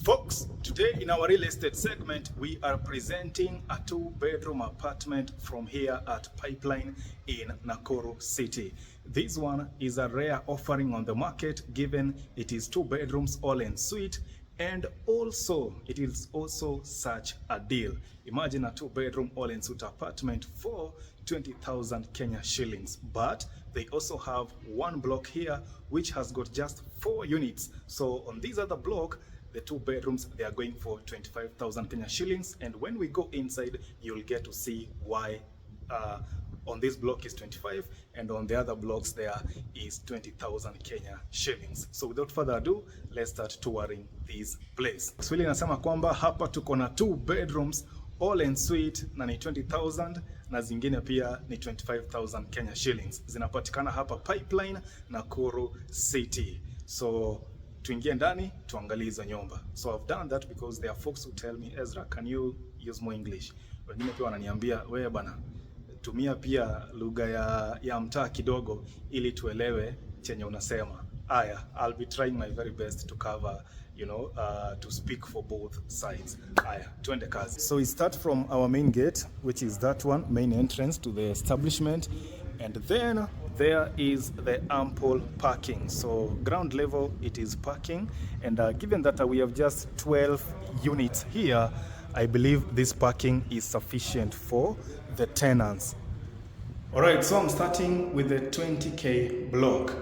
Folks, today in our real estate segment, we are presenting a 2-bedroom apartment from here at Pipeline in Nakuru City. This one is a rare offering on the market, given it is 2 bedrooms all en suite, and also it is also such a deal. Imagine a 2-bedroom all en suite apartment for 20,000 Kenya shillings. But they also have one block here which has got just 4 units. So on this other block, the 2 bedrooms, they are going for 25,000 Kenya shillings. And when we go inside, you'll get to see why on this block is 25 and on the other blocks there is 20,000 Kenya shillings. So without further ado, let's start touring this place. Swili nasema kwamba hapa tuko na 2 bedrooms all en suite na ni 20,000 na zingine pia ni 25,000 Kenya shillings. Zinapatikana hapa Pipeline, Nakuru City. So tuingie ndani tuangalie hizo nyumba. So I've done that because there are folks who tell me, Ezra, can you use more English? Wengine pia wananiambia, wewe bana, tumia pia lugha ya mtaa kidogo ili tuelewe chenye unasema. Aya, I'll be trying my very best to cover, to speak for both sides. Aya, tuende kazi. So we start from our main gate, which is that one, main entrance to the establishment. And then there is the ample parking. So ground level, it is parking. And given that we have just 12 units here, I believe this parking is sufficient for the tenants. All right, so I'm starting with the 20K block.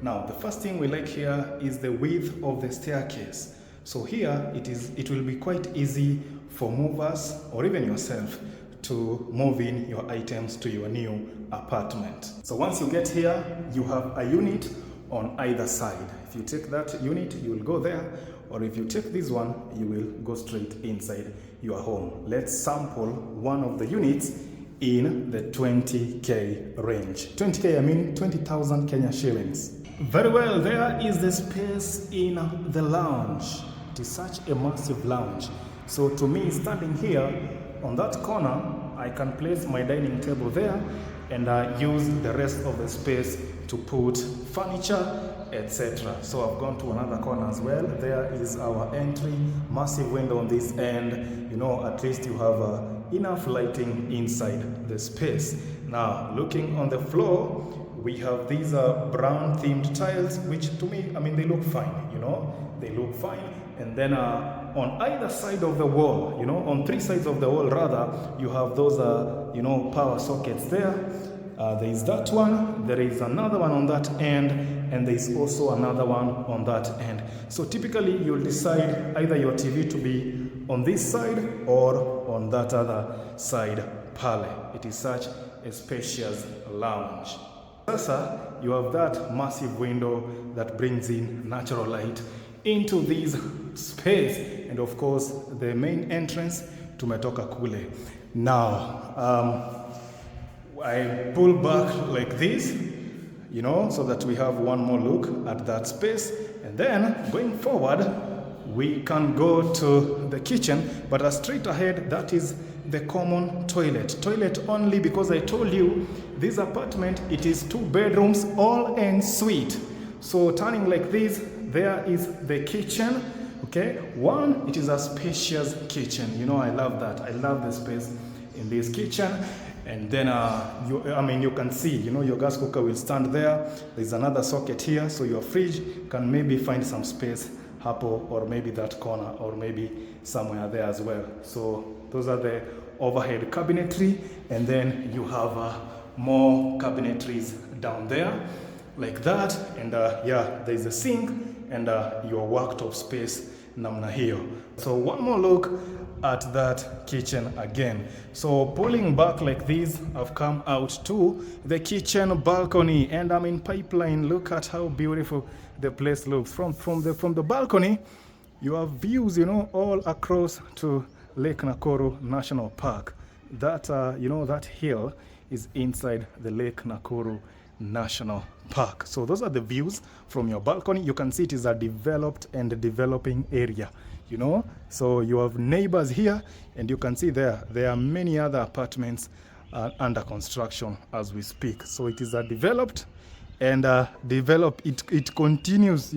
Now, the first thing we like here is the width of the staircase. So here, it will be quite easy for movers or even yourself to move in your items to your new apartment. So once you get here, you have a unit on either side. If you take that unit, you will go there, or if you take this one, you will go straight inside your home. Let's sample one of the units in the 20K range. 20K, I mean 20,000 Kenya shillings. Very well, there is the space in the lounge. It is such a massive lounge. So to me, standing here on that corner, I can place my dining table there and use the rest of the space to put furniture, etc. So I've gone to another corner as well. There is our entry, massive window on this end. At least you have enough lighting inside the space. Now, looking on the floor, we have these brown themed tiles, which to me, they look fine, they look fine. And then on either side of the wall, on 3 sides of the wall rather, you have those, power sockets there. There is that one, there is another one on that end, and there is also another one on that end. So typically you'll decide either your TV to be on this side or on that other side pale. It is such a spacious lounge. Sasa, you have that massive window that brings in natural light into this space, and of course the main entrance tumetoka kule. Now I pull back like this, so that we have one more look at that space, and then going forward we can go to the kitchen, but straight ahead that is the common toilet only, because I told you this apartment, it is 2 bedrooms all en suite. So turning like this, there is the kitchen. Okay, one, it is a spacious kitchen. I love that. I love the space in this kitchen. And then you can see, your gas cooker will stand there. There's another socket here, so your fridge can maybe find some space hapo, or maybe that corner, or maybe somewhere there as well. So those are the overhead cabinetry, and then you have more cabinetries down there like that. And there's a sink and your worktop space namna hiyo. So one more look at that kitchen again. So pulling back like this, I've come out to the kitchen balcony, and I'm in Pipeline. Look at how beautiful the place looks. From the balcony, you have views, all across to Lake Nakuru National Park. That that hill is inside the Lake Nakuru National Park. So those are the views from your balcony. You can see it is a developed and developing area, So you have neighbors here, and you can see there are many other apartments under construction as we speak. So it is a developed and it continues,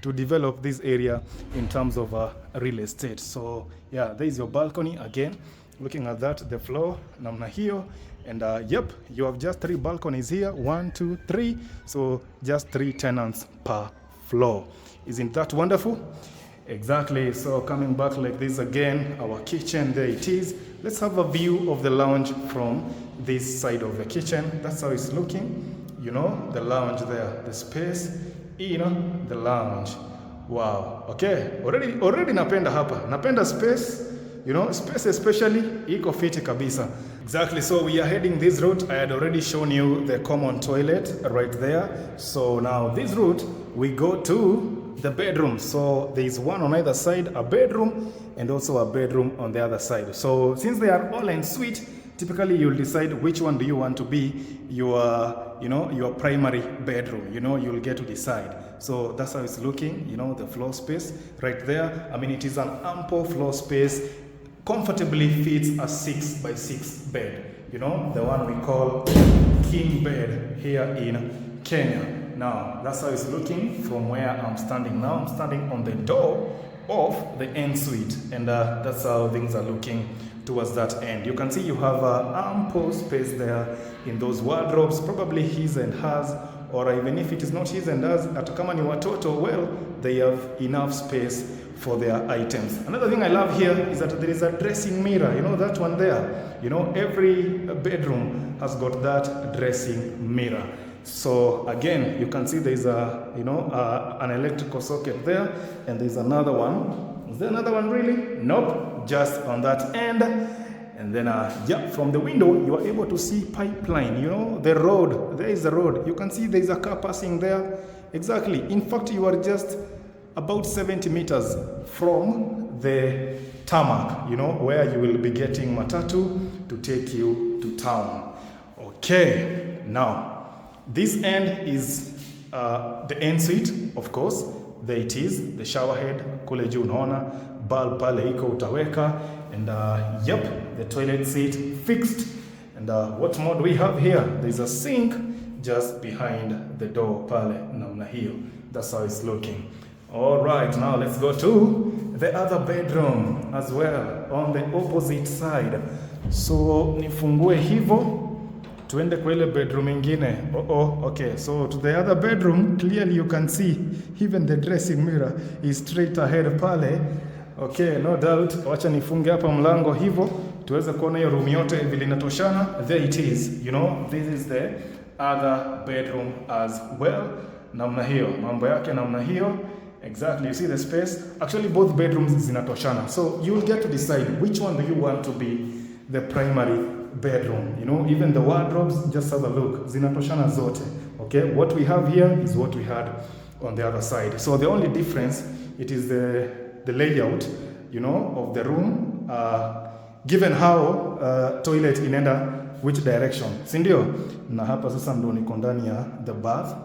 to develop this area in terms of real estate. So yeah, there is your balcony again. Looking at that, the floor namna hiyo, and yep, you have just 3 balconies here, 1, 2, 3. So just 3 tenants per floor. Isn't that wonderful? Exactly. So coming back like this again, our kitchen, there it is. Let's have a view of the lounge from this side of the kitchen. That's how it's looking. You know, the lounge there, the space in the lounge. Wow. Okay. Already napenda hapa. Napenda space. You know, space especially iko fiti kabisa. Exactly. So we are heading this route. I had already shown you the common toilet right there. So now this route we go to the bedroom. So there is one on either side, a bedroom, and also a bedroom on the other side. So since they are all en suite, typically you'll decide which one do you want to be your, you know, your primary bedroom. You know, you'll get to decide. So that's how it's looking, you know, the floor space right there. I mean, it is an ample floor space, comfortably fits a 6x6 bed. You know, the one we call king bed here in Kenya. Now, that's how it's looking from where I'm standing now. I'm standing on the door of the ensuite, and that's how things are looking towards that end. You can see you have ample space there in those wardrobes, probably his and hers, or even if it is not his and hers, hata kama ni watoto, well, they have enough space for their items. Another thing I love here is that there is a dressing mirror. You know that one there? You know, every bedroom has got that dressing mirror. So again, you can see there's a, you know, an electrical socket there, and there's another one. Is there another one really? Nope, just on that end. And then, yeah, from the window, you are able to see pipeline, you know, the road. There is the road. You can see there's a car passing there. Exactly. In fact, you are just about 70 meters from the tarmac, you know, where you will be getting matatu to take you to town. Okay, now, this end is the ensuite, of course. There it is, the shower head, kule juu unaona, bulb pale iko utaweka, and yep, the toilet seat fixed. And what more do we have here? There's a sink just behind the door pale namna hiyo. That's how it's looking. All right, now let's go to the other bedroom as well, on the opposite side. So nifungue hivo, tuende kwa ile bedroom ingine. Okay, so to the other bedroom, clearly you can see even the dressing mirror is straight ahead pale. Okay, no doubt. Wacha nifunge hapa mlango hivyo tuweze kuona hiyo room yote vile inatoshana. There it is. You know, this is the other bedroom as well. Namna hiyo, mambo yake namna hiyo. Exactly, you see the space. Actually, both bedrooms zinatoshana. So you'll get to decide which one do you want to be the primary bedroom. You know, even the wardrobes, just have a look. Zinatoshana zote. Okay, what we have here is what we had on the other side. So the only difference, it is the layout, you know, of the room, given how toilet inaenda which direction. Sindio? Na hapa sasa ndo niko ndani ya the bath,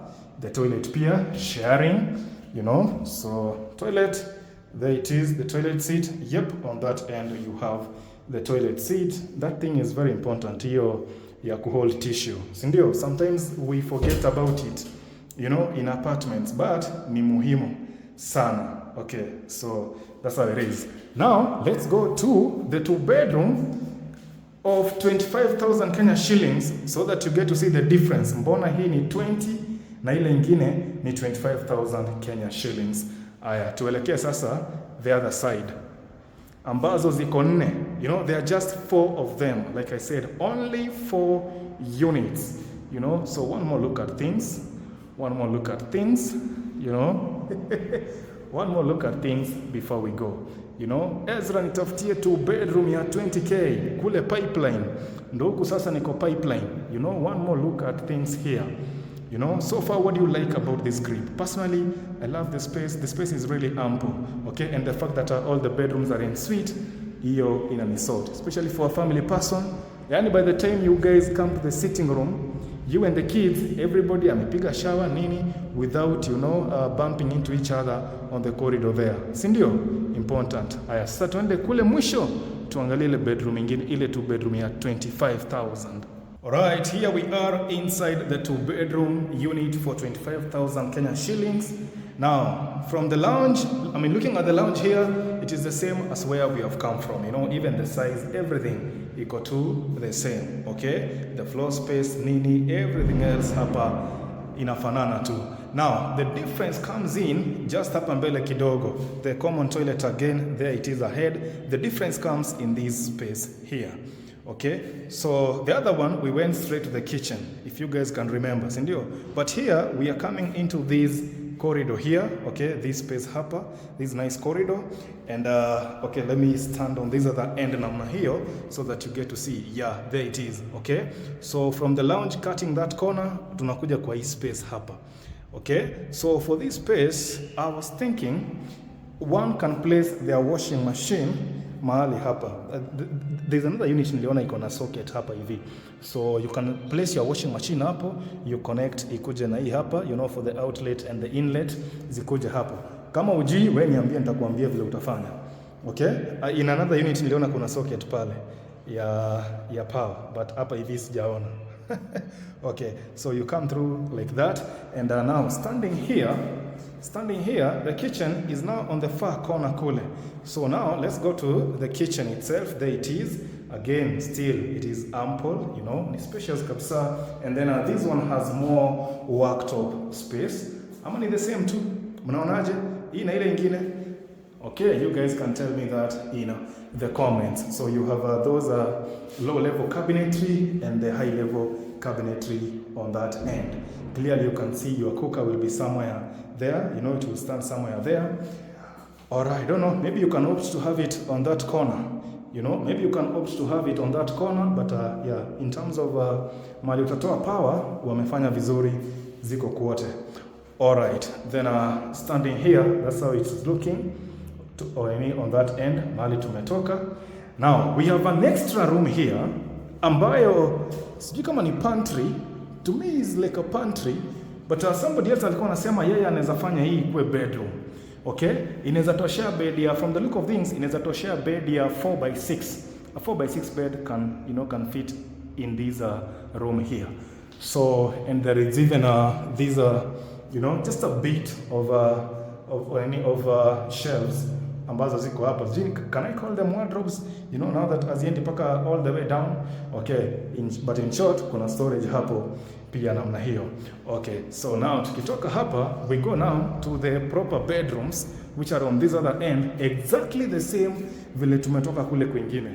the toilet pia, sharing, you know. So toilet, there it is, the toilet seat. Yep, on that end you have the toilet seat. That thing is very important, hiyo ya kuhold tissue. Sindio? Sometimes we forget about it, you know, in apartments, but ni muhimu sana. Okay, so that's how it is. Now, let's go to the 2-bedroom of 25,000 Kenya shillings so that you get to see the difference. Mbona hii ni 20 na ile ingine ni 25,000 Kenya shillings. Aya, tuelekee sasa the other side. Ambazo ziko 4. You know, there are just 4 of them. Like I said, only 4 units. You know, so one more look at things. One more look at things, you know. One more look at things before we go. You know, EZRA nitafutie 2-bedroom ya 20k kule pipeline. Ndo huku sasa niko pipeline. You know, one more look at things here. You know, so far what do you like about this crib? Personally, I love the space. The space is really ample. Okay, and the fact that all the bedrooms are en suite, hiyo inanisort. Especially for a family person. Yani by the time you guys come to the sitting room, you and the kids, everybody amepiga shower nini without, you know, bumping into each other on the corridor there. Sindio? Important. Aya, sasa tuende kule mwisho tuangalie ile bedroom ingine, ile 2-bedroom ya 25,000. Alright, here we are inside the 2-bedroom unit for 25,000 Kenya shillings. Now, from the lounge, looking at the lounge here, it is the same as where we have come from. Even the size, everything equal to the same. Okay, the floor space, nini, everything else hapa inafanana tu. Now, the difference comes in just hapa mbele kidogo. The common toilet again, there it is ahead. The difference comes in this space here. Okay, so the other one, we went straight to the kitchen, if you guys can remember, sindio? But here, we are coming into this corridor here, okay, this space hapa, this nice corridor, and okay, let me stand on this other end namna hiyo so that you get to see, yeah, there it is, okay? So from the lounge, cutting that corner, tunakuja kwa hii space hapa, okay? So for this space, I was thinking, one can place their washing machine mahali hapa. There's another unit niliona iko na socket hapa hivi. So you can place your washing machine hapo, you connect ikuje na hii hapa, for the outlet and the inlet zikuje hapo. Kama ujui, wewe niambie nitakuambia vile utafanya. Okay? In another unit niliona kuna socket pale ya power, but hapa hivi sijaona. Okay, so you come through like that, and now standing here, the kitchen is now on the far corner kule. So now let's go to the kitchen itself. There it is. Again, still it is ample, ni spacious kabisa. And then this one has more worktop space. Ama ni the same too? Mnaonaje? Hii na ile ingine? Okay, you guys can tell me that in the comments. So you have those low-level cabinetry and the high-level cabinetry on that end. Clearly you can see your cooker will be somewhere there. It will stand somewhere there. Or I don't know, maybe you can opt to have it on that corner. Maybe you can opt to have it on that corner, but yeah, in terms of mali utatoa power, wamefanya vizuri, ziko kwote. Alright, then standing here, that's how it's looking, on that end, mali tumetoka. Now, we have an extra room here, ambayo, sijui kama ni pantry, to me is like a pantry, but somebody else alikuwa anasema yeye anaweza fanya hii kuwe bedroom. Okay, inaweza toshea bed ya, from the look of things, inaweza toshea bed ya 4x6. A 4x6 bed can fit in this room here. So, and there is even these just a bit of shelves ambazo ziko hapa. Can I call them wardrobes? Now that haziendi paka all the way down. Okay, but in short, kuna storage hapo pia namna hiyo. Okay, so now tukitoka hapa, we go now to the proper bedrooms which are on this other end, exactly the same vile tumetoka kule kwingine.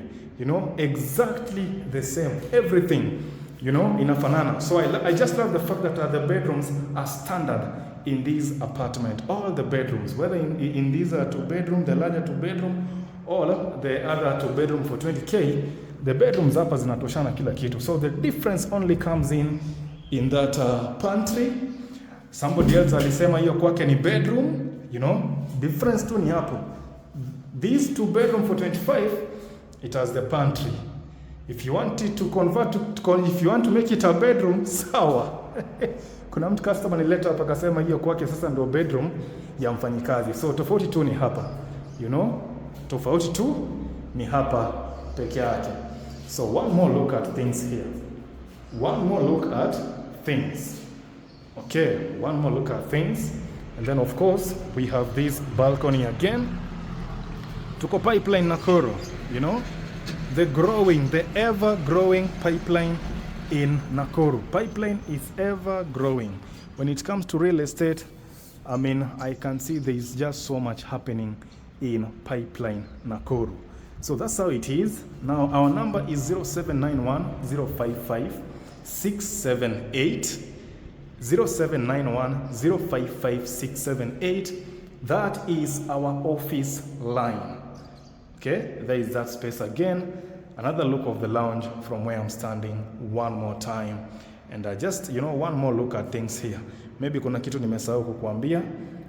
Exactly the same. Everything, inafanana. So I just love the fact that the bedrooms are standard in this apartment. All the bedrooms, whether in these 2-bedroom, the larger 2-bedroom, or the other 2-bedroom for 20K, the bedrooms hapa zinatoshana kila kitu. So the difference only comes in that pantry. Somebody else alisema hiyo kwake ni bedroom, difference tu ni hapo. This 2-bedroom for 25, it has the pantry. If you want it to convert if you want to make it a bedroom, sawa. Kuna mtu customer nileta hapa akasema hiyo kwake sasa ndio bedroom ya mfanyikazi. So tofauti tu ni hapa. Tofauti tu ni hapa peke yake. So one more look at things here. One more look at things. Okay, one more look at things. And then of course, we have this balcony again. Tuko Pipeline Nakuru, the ever-growing pipeline in Nakuru. Pipeline is ever growing. When it comes to real estate, I can see there is just so much happening in Pipeline Nakuru. So that's how it is. Now our number is 0791 055 678. 0791 055 678. That is our office line. Okay, there is that space again. Another look of the lounge from where I'm standing one more time. And just, one more look at things here. Maybe kuna kitu nimesahau kukuambia.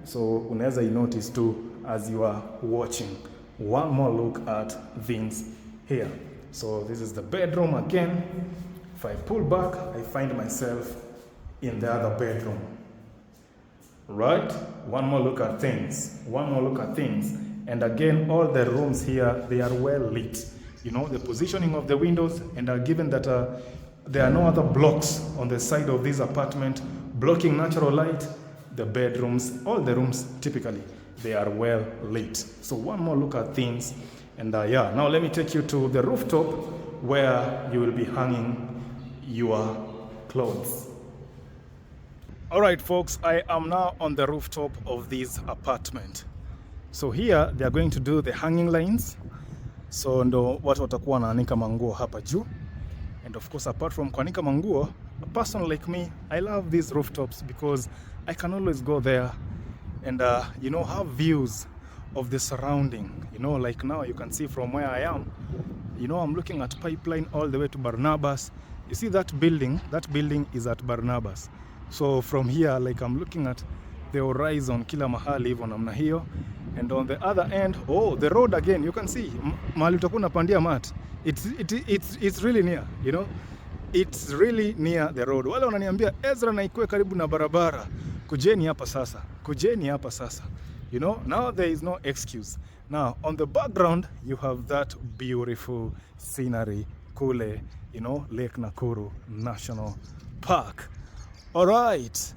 So unaweza notice too as you are watching. One more look at things here. So this is the bedroom again. If I pull back, I find myself in the other bedroom. Right? One more look at things. One more look at things. And again, all the rooms here, they are well lit. The positioning of the windows, and given that there are no other blocks on the side of this apartment blocking natural light, the bedrooms, all the rooms typically, they are well lit. So one more look at things. And yeah, now let me take you to the rooftop where you will be hanging your clothes. All right, folks, I am now on the rooftop of this apartment. So here they are going to do the hanging lines. So ndo watu watakuwa wanaanika manguo hapa juu. And of course, apart from kuanika manguo, a person like me, I love these rooftops because I can always go there and you know, have views of the surrounding. You know, like now you can see from where I am, you know, I'm looking at Pipeline all the way to Barnabas. You see that building is at Barnabas. So from here, like, I'm looking at the horizon kila mahali hivyo namna hiyo. And on the other end, oh, the road again, you can see mahali utakuwa unapandia mat. It's really near, you know. It's really near the road. Wale wananiambia EZRA na ikuwe karibu na barabara. Kujeni hapa sasa. Kujeni hapa sasa. You know, now there is no excuse. Now, on the background, you have that beautiful scenery, kule, you know, Lake Nakuru National Park. All right.